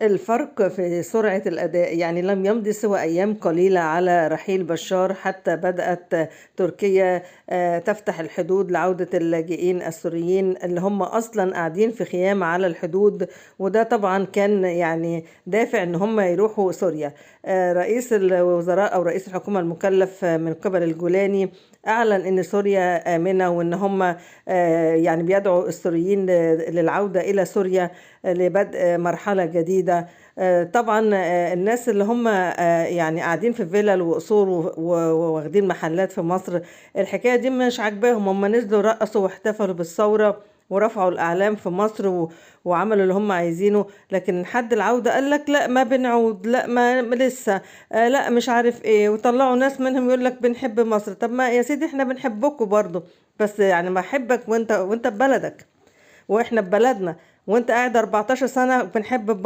الفرق في سرعة الأداء، يعني لم يمض سوى أيام قليلة على رحيل بشار حتى بدأت تركيا تفتح الحدود لعودة اللاجئين السوريين اللي هم أصلا قاعدين في خيام على الحدود. وده طبعا كان يعني دافع إن هم يروحوا سوريا. رئيس الوزراء أو رئيس الحكومة المكلف من قبل الجولاني أعلن إن سوريا آمنة، وإن هم يعني بيدعوا السوريين للعودة إلى سوريا لبدء مرحلة جديدة. طبعا الناس اللي هم يعني قاعدين في فيلل وقصور واخدين محلات في مصر، الحكاية دي مش عاجباهم. هم نزلوا رقصوا واحتفلوا بالثورة ورفعوا الأعلام في مصر وعملوا اللي هم عايزينه، لكن حد العودة قال لك لا ما بنعود، لا ما لسه، لا مش عارف ايه، وطلعوا ناس منهم يقول لك بنحب مصر. طب ما يا سيدي احنا بنحبكم برضو، بس يعني ما احبك وانت في بلدك واحنا في بلدنا، وانت قاعد 14 سنة بنحب